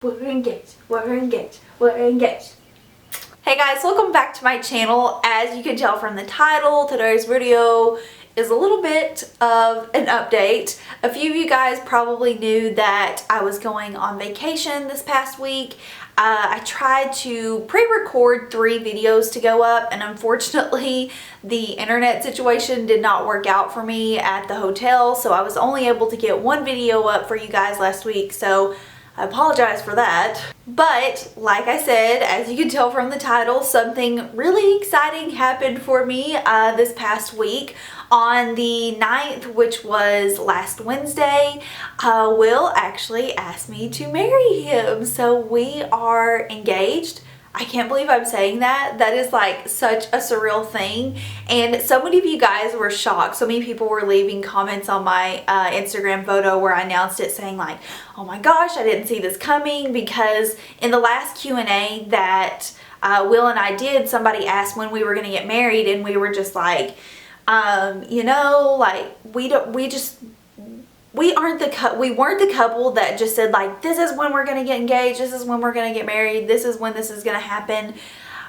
We're engaged, we're engaged, we're engaged. Hey guys, welcome back to my channel. As you can tell from the title, today's video is a little bit of an update. A few of you guys probably knew that I was going on vacation this past week. I tried to pre-record 3 videos to go up, and unfortunately the internet situation did not work out for me at the hotel, so I was only able to get 1 video up for you guys last week, so I apologize for that. But like I said, as you can tell from the title, something really exciting happened for me this past week. On the 9th, which was last Wednesday, Will actually asked me to marry him. So we are engaged. I can't believe I'm saying that. That is like such a surreal thing. And so many of you guys were shocked. So many people were leaving comments on my Instagram photo where I announced it saying like, oh my gosh, I didn't see this coming, because in the last Q&A that Will and I did, somebody asked when we were going to get married, and we were just like, you know, like we weren't the couple that just said like, this is when we're going to get engaged, this is when we're going to get married, this is when this is going to happen.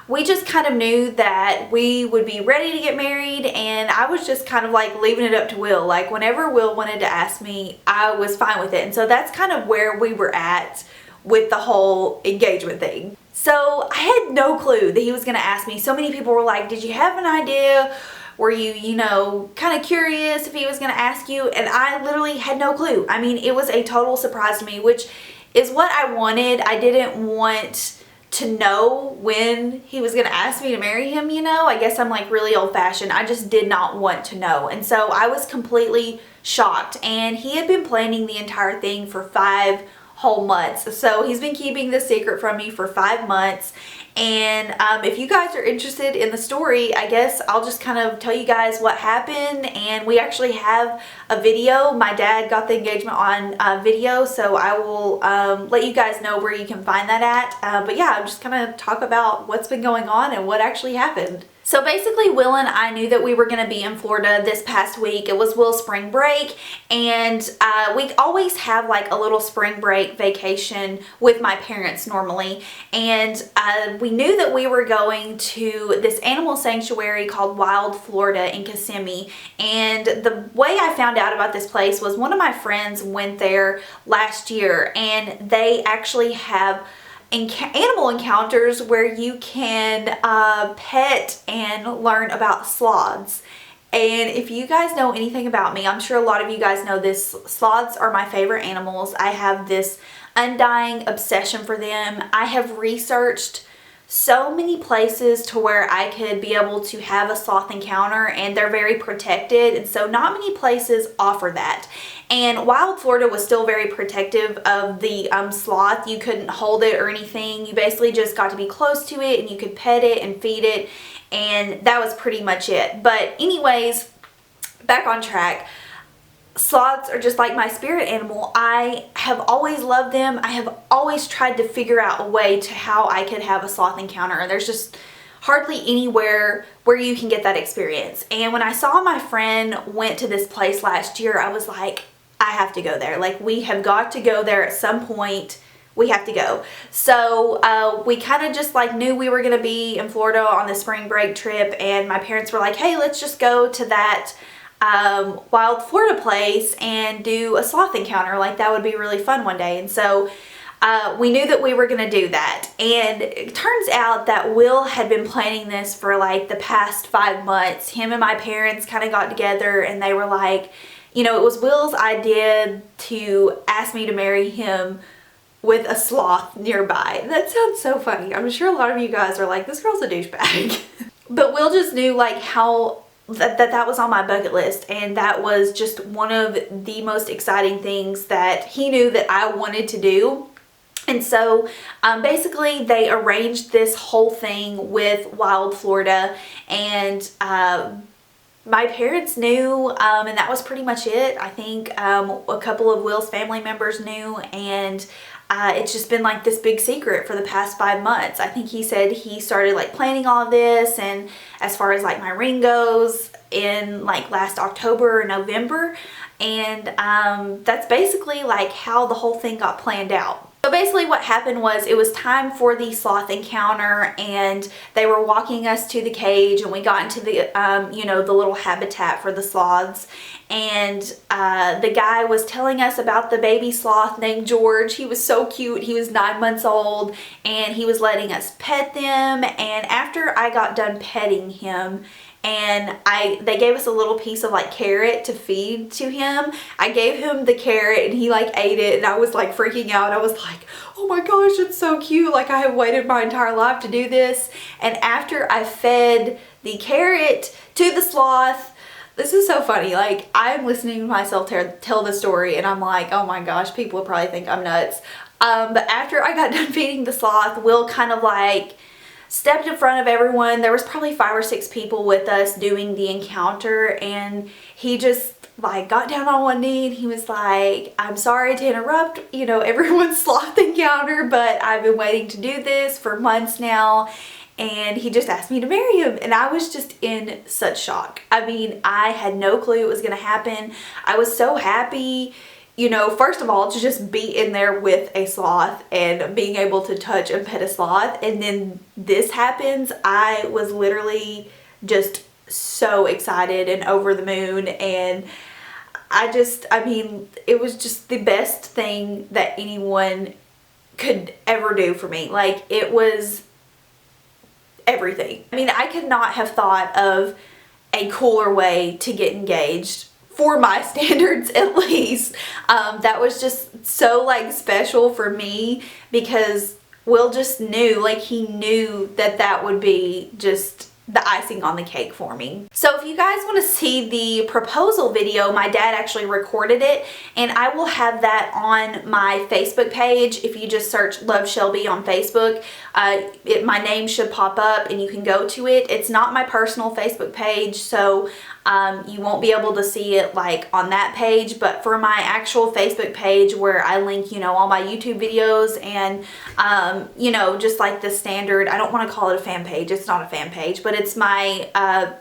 We just kind of knew that we would be ready to get married, and I was just kind of like leaving it up to Will. Like whenever Will wanted to ask me, I was fine with it. And so that's kind of where we were at with the whole engagement thing. So I had no clue that he was going to ask me. So many people were like, did you have an idea? Were you know, kind of curious if he was going to ask you? And I literally had no clue. I mean, it was a total surprise to me, which is what I wanted. I didn't want to know when he was going to ask me to marry him, you know. I guess I'm like really old-fashioned. I just did not want to know. And so I was completely shocked. And he had been planning the entire thing for 5 whole months. So he's been keeping this secret from me for 5 months. And if you guys are interested in the story, I guess I'll just kind of tell you guys what happened. And we actually have a video. My dad got the engagement on video, so I will let you guys know where you can find that at. But yeah, I'm just gonna talk about what's been going on and what actually happened. So basically, Will and I knew that we were going to be in Florida this past week. It was Will's spring break, and we always have like a little spring break vacation with my parents normally. And we knew that we were going to this animal sanctuary called Wild Florida in Kissimmee. And the way I found out about this place was one of my friends went there last year, and they actually have animal encounters where you can pet and learn about sloths. And if you guys know anything about me, I'm sure a lot of you guys know this, sloths are my favorite animals. I have this undying obsession for them. I have researched so many places to where I could be able to have a sloth encounter, and they're very protected, and so not many places offer that. And Wild Florida was still very protective of the sloth. You couldn't hold it or anything. You basically just got to be close to it, and you could pet it and feed it, and that was pretty much it. But anyways, back on track. Sloths are just like my spirit animal. I have always loved them. I have always tried to figure out a way to how I could have a sloth encounter, and there's just hardly anywhere where you can get that experience. And when I saw my friend went to this place last year, I was like, I have to go there. Like, we have got to go there at some point. We have to go. So we kind of just like knew we were going to be in Florida on the spring break trip, and my parents were like, hey, let's just go to that Wild Florida place and do a sloth encounter. Like, that would be really fun one day. And so we knew that we were going to do that. And it turns out that Will had been planning this for like the past 5 months. Him and my parents kind of got together, and they were like, you know, it was Will's idea to ask me to marry him with a sloth nearby. That sounds so funny. I'm sure a lot of you guys are like, this girl's a douchebag. But Will just knew like how that was on my bucket list, and that was just one of the most exciting things that he knew that I wanted to do. And so basically they arranged this whole thing with Wild Florida, and my parents knew, and that was pretty much it. I think a couple of Will's family members knew, and it's just been like this big secret for the past 5 months. I think he said he started like planning all of this, and as far as like my ring goes, in like last October or November, and that's basically like how the whole thing got planned out. So So basically what happened was it was time for the sloth encounter, and they were walking us to the cage, and we got into the, you know, the little habitat for the sloths. And the guy was telling us about the baby sloth named George. He was so cute. He was 9 months old, and he was letting us pet them. And after I got done petting him, and they gave us a little piece of like carrot to feed to him. I gave him the carrot and he like ate it, and I was like freaking out. I was like, oh my gosh, it's so cute. Like, I have waited my entire life to do this. And after I fed the carrot to the sloth, this is so funny. Like, I'm listening to myself tell the story, and I'm like, oh my gosh, people will probably think I'm nuts. But after I got done feeding the sloth, Will kind of like stepped in front of everyone. There was probably 5 or 6 people with us doing the encounter, and he just like got down on one knee and he was like, I'm sorry to interrupt, you know, everyone's sloth encounter, but I've been waiting to do this for months now. And he just asked me to marry him, and I was just in such shock. I mean, I had no clue it was gonna happen. I was so happy, you know, first of all, to just be in there with a sloth and being able to touch and pet a sloth, and then this happens. I was literally just so excited and over the moon, and I mean, it was just the best thing that anyone could ever do for me. Like, it was everything. I mean, I could not have thought of a cooler way to get engaged, for my standards at least. That was just so like special for me, because Will just knew, like, he knew that that would be just the icing on the cake for me. So if you guys want to see the proposal video, my dad actually recorded it, and I will have that on my Facebook page. If you just search LoveShelbey on Facebook, my name should pop up and you can go to it. It's not my personal Facebook page, so you won't be able to see it like on that page, but for my actual Facebook page where I link, you know, all my YouTube videos and, you know, just like the standard, I don't want to call it a fan page. It's not a fan page, but it's my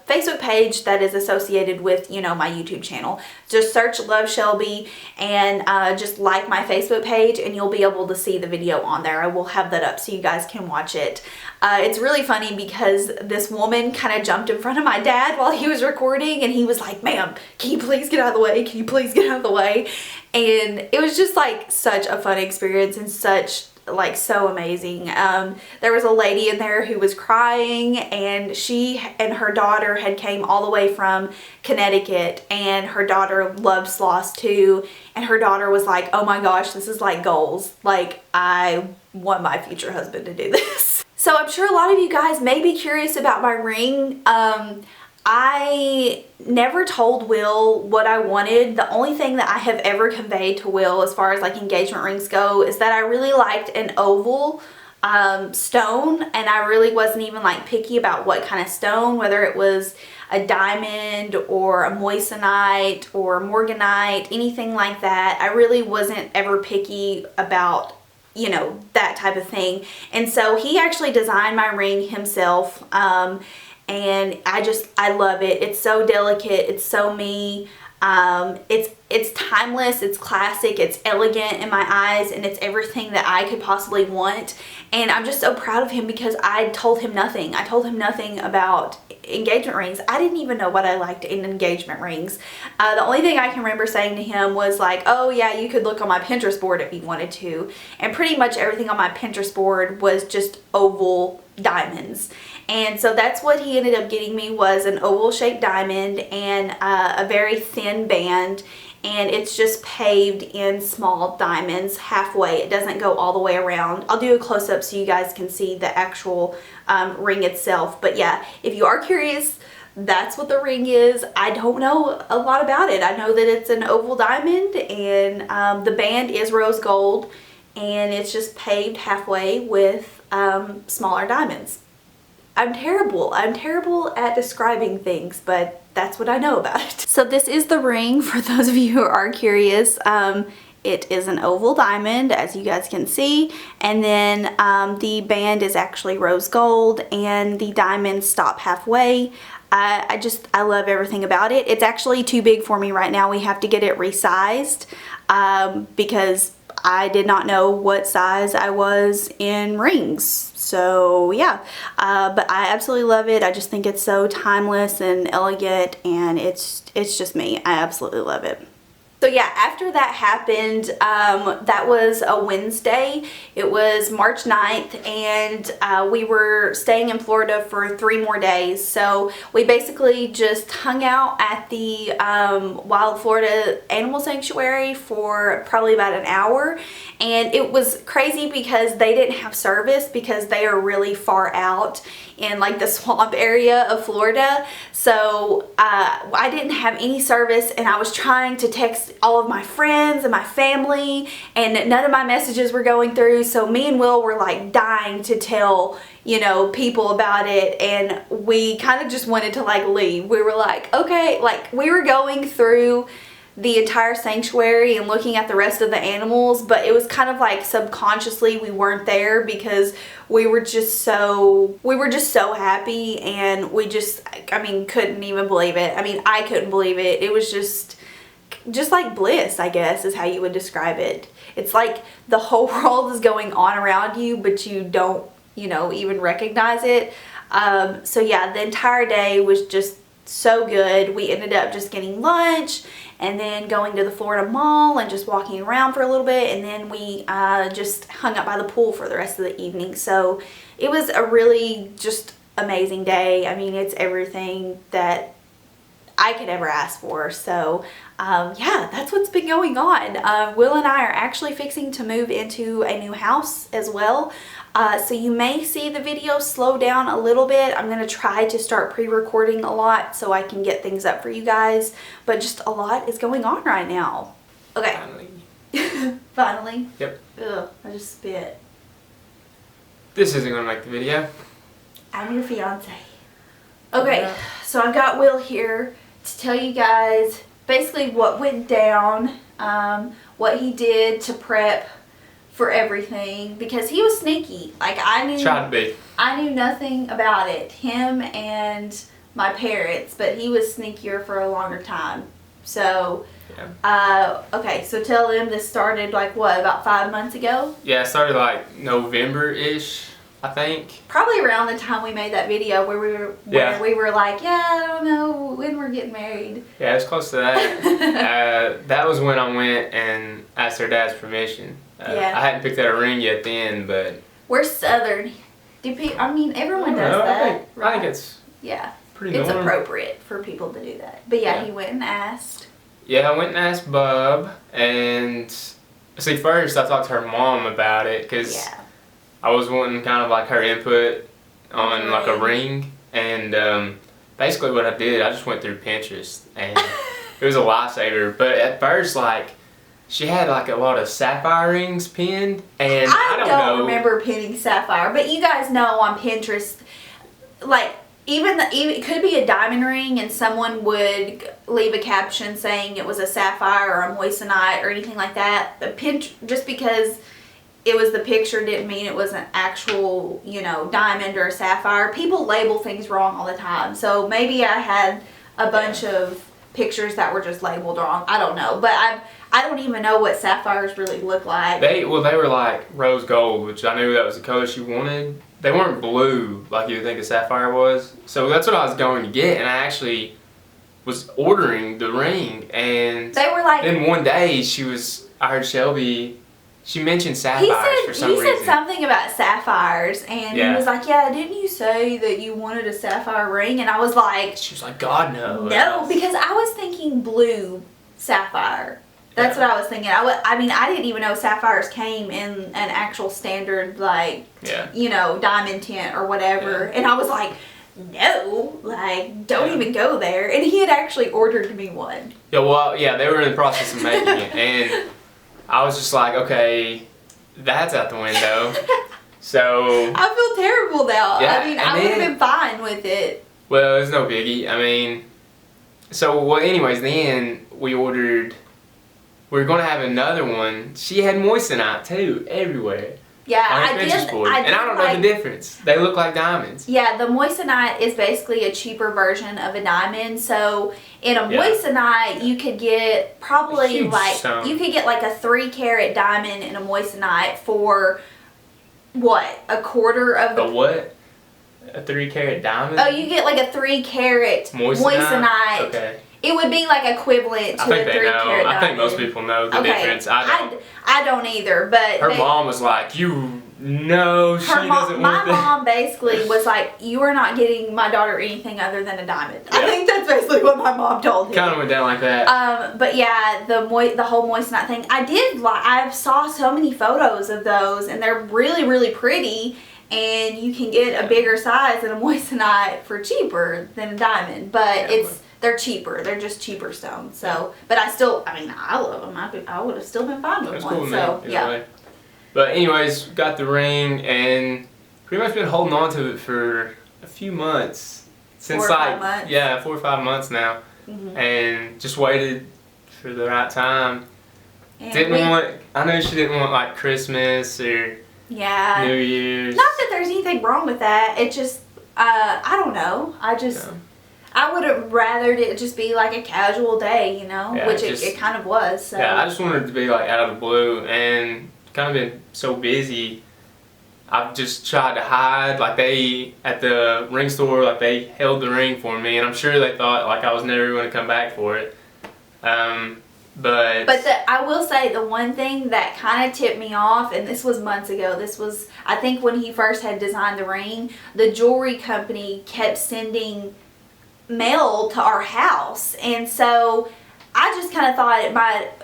Facebook page that is associated with, you know, my YouTube channel. Just search LoveShelbey and just like my Facebook page, and you'll be able to see the video on there. I will have that up so you guys can watch it. It's really funny because this woman kind of jumped in front of my dad while he was recording, and he was like, ma'am, can you please get out of the way? Can you please get out of the way? And it was just like such a fun experience and such like so amazing. There was a lady in there who was crying, and she and her daughter had came all the way from Connecticut, and her daughter loves sloths too, and her daughter was like, oh my gosh, this is like goals. Like, I want my future husband to do this. So I'm sure a lot of you guys may be curious about my ring. I never told Will what I wanted. The only thing that I have ever conveyed to Will as far as like engagement rings go is that I really liked an oval stone, and I really wasn't even like picky about what kind of stone, whether it was a diamond or a moissanite or morganite, anything like that. I really wasn't ever picky about, you know, that type of thing. And so he actually designed my ring himself, and I love it. It's so delicate, it's so me. It's timeless, it's classic, it's elegant in my eyes, and it's everything that I could possibly want. And I'm just so proud of him because I told him nothing. I told him nothing about engagement rings. I didn't even know what I liked in engagement rings. The only thing I can remember saying to him was like, oh yeah, you could look on my Pinterest board if you wanted to. And pretty much everything on my Pinterest board was just oval diamonds. And so that's what he ended up getting me, was an oval shaped diamond and a very thin band, and it's just paved in small diamonds halfway. It doesn't go all the way around. I'll do a close-up so you guys can see the actual ring itself. But yeah, if you are curious, that's what the ring is. I don't know a lot about it. I know that it's an oval diamond, and the band is rose gold, and it's just paved halfway with smaller diamonds. I'm terrible at describing things, but that's what I know about it. So this is the ring for those of you who are curious. It is an oval diamond, as you guys can see, and then the band is actually rose gold, and the diamonds stop halfway. I love everything about it. It's actually too big for me right now. We have to get it resized because I did not know what size I was in rings. So yeah, but I absolutely love it. I just think it's so timeless and elegant, and it's just me. I absolutely love it. So yeah, after that happened, that was a Wednesday. It was March 9th, and we were staying in Florida for 3 more days. So we basically just hung out at the Wild Florida Animal Sanctuary for probably about an hour. And it was crazy because they didn't have service because they are really far out in like the swamp area of Florida. So I didn't have any service, and I was trying to text all of my friends and my family, and none of my messages were going through. So me and Will were like dying to tell, you know, people about it, and we kind of just wanted to like leave. We were like, okay, like we were going through the entire sanctuary and looking at the rest of the animals, but it was kind of like subconsciously we weren't there because we were just so happy, and we just, I mean, couldn't even believe it. I mean, I couldn't believe it. It was just like bliss, I guess, is how you would describe it. It's like the whole world is going on around you, but you don't, you know, even recognize it. So yeah, the entire day was just so good. We ended up just getting lunch and then going to the Florida Mall and just walking around for a little bit, and then we just hung out by the pool for the rest of the evening. So it was a really just amazing day. I mean, it's everything that I could ever ask for. So yeah, that's what's been going on. Will and I are actually fixing to move into a new house as well. So you may see the video slow down a little bit. I'm going to try to start pre-recording a lot so I can get things up for you guys. But just a lot is going on right now. Okay. Finally. Finally? Yep. Ugh, I just spit. This isn't going to make the video. I'm your fiance. Okay, so I've got Will here to tell you guys basically what went down, what he did to prep for everything, because he was sneaky. Like I knew nothing about it, him and my parents, but he was sneakier for a longer time. So yeah. Okay, so tell them this started like what, about 5 months ago? Yeah, it started like November-ish, I think. Probably around the time we made that video where we were like, yeah, I don't know when we're getting married. Yeah, it was close to that. That was when I went and asked her dad's permission. Yeah. I hadn't picked out a ring yet then, but we're Southern. I mean, everyone does that. I think it's pretty normal. It's appropriate for people to do that. But yeah, he went and asked. Yeah, I went and asked Bub, and see, first I talked to her mom about it because I was wanting kind of like her input on like a ring, and basically what I did, I just went through Pinterest, and it was a lifesaver. But at first, like, she had like a lot of sapphire rings pinned, and I don't remember pinning sapphire, but you guys know on Pinterest, like even it could be a diamond ring, and someone would leave a caption saying it was a sapphire or a moissanite or anything like that. But just because it was the picture didn't mean it was an actual, you know, diamond or a sapphire. People label things wrong all the time, so maybe I had a bunch of pictures that were just labeled wrong. I don't know, but I don't even know what sapphires really look like. They were like rose gold, which I knew that was the color she wanted. They weren't blue like you would think a sapphire was. So that's what I was going to get, and I actually was ordering the ring, and they were like, then one day I heard Shelby, she mentioned sapphires for some reason. He said something about sapphires, and he was like, yeah, didn't you say that you wanted a sapphire ring? And I was like, she was like, God, no. No, because I was thinking blue sapphire. That's what I was thinking. I mean, I didn't even know sapphires came in an actual standard, like, you know, diamond tint or whatever. And I was like, no, like, don't even go there. And he had actually ordered me one. Yeah, well, yeah, they were in the process of making it. And I was just like, okay, that's out the window. So I feel terrible now. Yeah, I mean, I would have been fine with it. Well, it's no biggie. I mean, so, well, anyways, then we ordered... We were going to have another one. She had moissanite too, everywhere. Yeah, on your Pinterest board. And I don't know the difference. They look like diamonds. Yeah, the moissanite is basically a cheaper version of a diamond. So in a moissanite, you could get probably like you could get like a 3-carat diamond in a moissanite for what, a quarter of the what? A 3-carat diamond? Oh, you get like a 3-carat moissanite. Okay. It would be like equivalent to a 3-carat diamond. I think most people know the difference. I don't either, but her mom was like, you know, she doesn't want that. My mom basically was like, you are not getting my daughter anything other than a diamond. Yeah. I think that's basically what my mom told him. Kind of went down like that. But yeah, the whole moissanite thing. I saw so many photos of those, and they're really, really pretty. And you can get a bigger size in a moissanite for cheaper than a diamond, but they're cheaper. They're just cheaper stones. So, but I love them. I would have still been fine with one. Cool, so yeah. Way. But anyways, got the ring and pretty much been holding on to it for a few months. Since 4 or 5 months. Yeah, 4 or 5 months now, and just waited for the right time. And I know she didn't want like Christmas or. Yeah. New Year's. Not that there's anything wrong with that. It just, I don't know. I would have rather it just be like a casual day, you know, which it kind of was. So. Yeah, I just wanted it to be like out of the blue, and kind of been so busy. I've just tried to hide. Like at the ring store, like they held the ring for me, and I'm sure they thought like I was never going to come back for it. But I will say the one thing that kind of tipped me off, and this was months ago, this was, I think when he first had designed the ring, the jewelry company kept sending mail to our house. And so I just kind of thought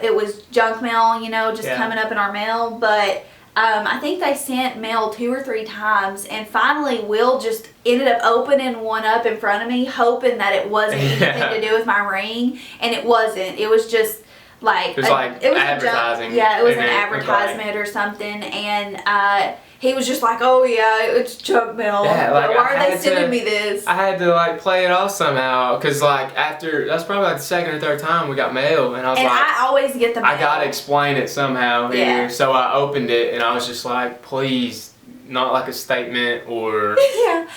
it was junk mail, you know, just coming up in our mail. But I think they sent mail 2 or 3 times, and finally Will just ended up opening one up in front of me, hoping that it wasn't anything to do with my ring. And it wasn't. It was just it was advertising. It was an advertisement or something, and he was just like, "Oh yeah, it's junk mail. Yeah, like, why are they sending me this?" I had to like play it off somehow, cause like that's probably like the 2nd or 3rd time we got mail, and I always get the mail. I gotta explain it somehow here, so I opened it, and I was just like, please. Not like a statement or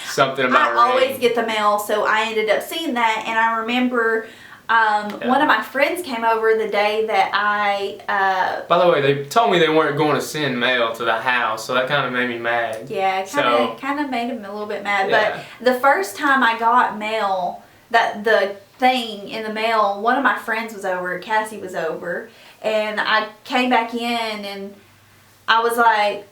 something about I always get the mail, so I ended up seeing that, and I remember one of my friends came over the day that I... By the way, they told me they weren't going to send mail to the house, so that kind of made me mad. Yeah, kind of made him a little bit mad. Yeah. But the first time I got mail, the thing in the mail, one of my friends was over, Cassie was over, and I came back in, and I was like,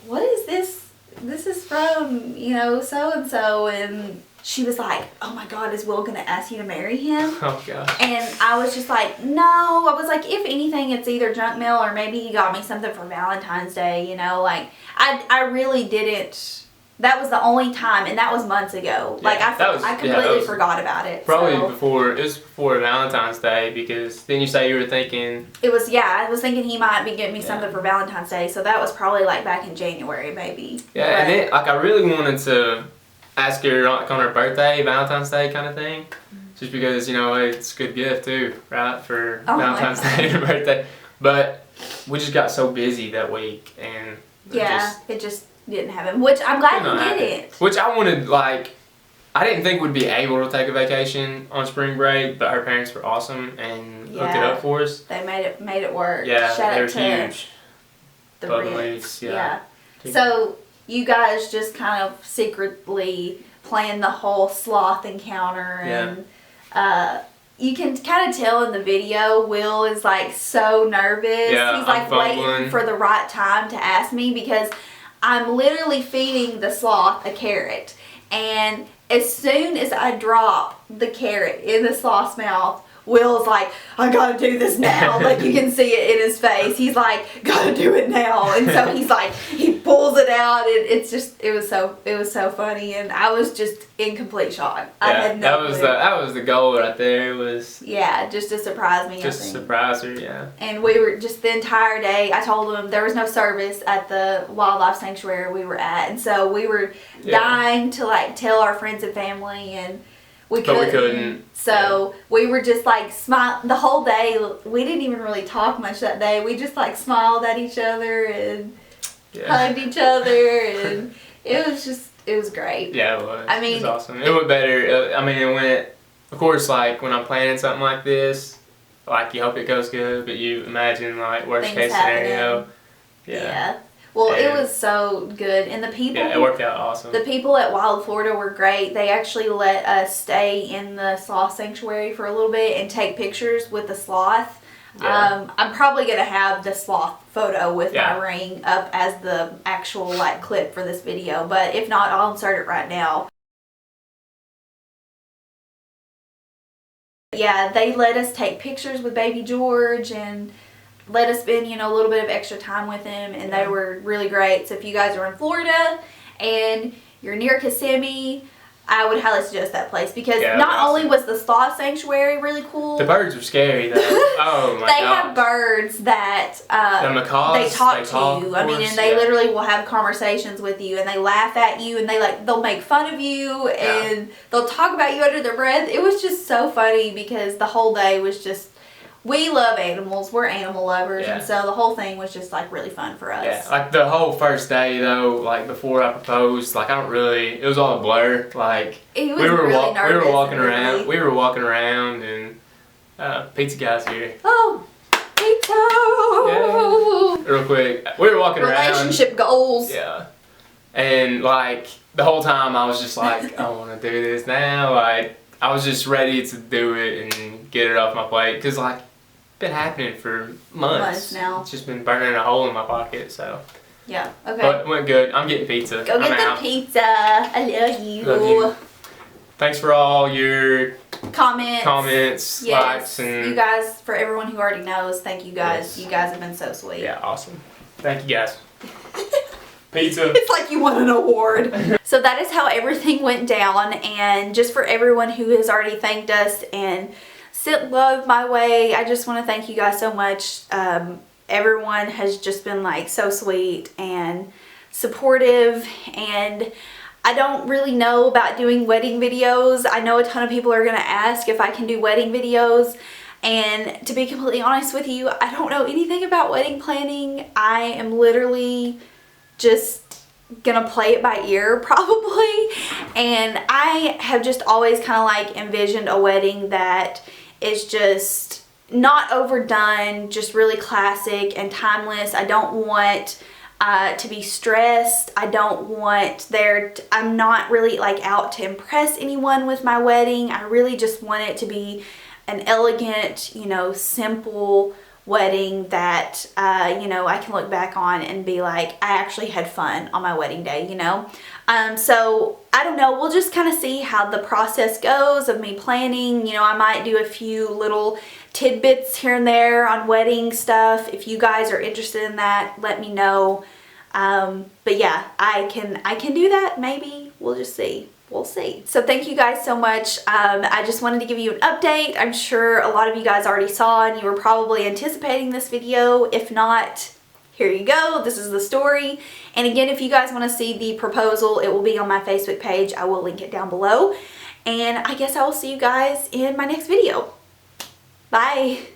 what is this? This is from, you know, so-and-so, and she was like, oh my God, is Will going to ask you to marry him? Oh gosh. And I was just like, no. I was like, if anything, it's either junk mail or maybe he got me something for Valentine's Day, you know, like, I really didn't. That was the only time, and that was months ago. Yeah, like, I completely forgot about it. Probably it was before Valentine's Day, because then you say you were thinking... I was thinking he might be getting me something for Valentine's Day, so that was probably like back in January, maybe. Yeah, and then, like, I really wanted to ask her like on her birthday, Valentine's Day kind of thing, just because, you know, it's a good gift too, right, for Valentine's Day and her birthday. But we just got so busy that week, and it just didn't happen, which I'm glad you didn't. Which I wanted, like, I didn't think we'd be able to take a vacation on spring break, but her parents were awesome and hooked it up for us. They made it work. Yeah, they were huge. The Ritz. Yeah. So you guys just kind of secretly planned the whole sloth encounter, and you can kind of tell in the video, Will is like so nervous. Yeah, he's like waiting for the right time to ask me, because I'm literally feeding the sloth a carrot, and as soon as I drop the carrot in the sloth's mouth, Will's like, I gotta do this now. Like, you can see it in his face. He's like, gotta do it now. And so he's like, he pulls it out, and it was so funny, and I was just in complete shock. I had no clue. That was the goal right there. Was just to surprise me. Just to surprise her, yeah. And we were just the entire day. I told him there was no service at the wildlife sanctuary we were at, and so we were dying to like tell our friends and family, and we couldn't. So we were just like the whole day. We didn't even really talk much that day. We just like smiled at each other, and hugged each other, and it was great. Yeah, it was. I mean, it was awesome. It went better. I mean, it went, of course, like when I'm planning something like this, like you hope it goes good, but you imagine like worst case scenario. Yeah. Well, it was so good, and the people. Yeah, it worked out awesome. The people at Wild Florida were great. They actually let us stay in the sloth sanctuary for a little bit and take pictures with the sloth. Yeah. I'm probably gonna have the sloth photo with my ring up as the actual like clip for this video, but if not, I'll insert it right now. Yeah, they let us take pictures with baby George and let us spend, a little bit of extra time with him, and they were really great. So if you guys are in Florida and you're near Kissimmee, I would highly suggest that place, because not only was the sloth sanctuary really cool. The birds were scary though. Oh my god. They have birds that the macaws, they talk to you. I mean, and they literally will have conversations with you, and they laugh at you, and they'll make fun of you, and they'll talk about you under their breath. It was just so funny, because the whole day was just, we love animals. We're animal lovers, and so the whole thing was just like really fun for us. Yeah, like the whole first day though, like before I proposed, like it was all a blur. Like we were walking around, and pizza guy's here. Oh, pizza! Yeah. Real quick, we were walking around. Relationship goals. Yeah, and like the whole time I was just like, I want to do this now. Like I was just ready to do it and get it off my plate, because like. Been happening for months now. It's just been burning a hole in my pocket, so. Yeah, okay. But it went good. I'm getting pizza. Go get the pizza. I love you. Love you. Thanks for all your comments, yes. likes, and you guys, for everyone who already knows, thank you guys. Yes. You guys have been so sweet. Yeah, awesome. Thank you guys. Pizza. It's like you won an award. So that is how everything went down, and just for everyone who has already thanked us and sent love my way, I just want to thank you guys so much. Everyone has just been like so sweet and supportive, and I don't really know about doing wedding videos. I know a ton of people are going to ask if I can do wedding videos, and to be completely honest with you, I don't know anything about wedding planning. I am literally just gonna play it by ear probably, and I have just always kind of like envisioned a wedding that is just not overdone, just really classic and timeless. I don't want to be stressed. I don't want I'm not really like out to impress anyone with my wedding. I really just want it to be an elegant, simple wedding that, I can look back on and be like, I actually had fun on my wedding day, So I don't know, we'll just kind of see how the process goes of me planning. I might do a few little tidbits here and there on wedding stuff. If you guys are interested in that, let me know. But yeah, I can do that. Maybe we'll just see. We'll see. So thank you guys so much. I just wanted to give you an update. I'm sure a lot of you guys already saw and you were probably anticipating this video. If not, here you go. This is the story. And again, if you guys want to see the proposal, it will be on my Facebook page. I will link it down below. And I guess I will see you guys in my next video. Bye.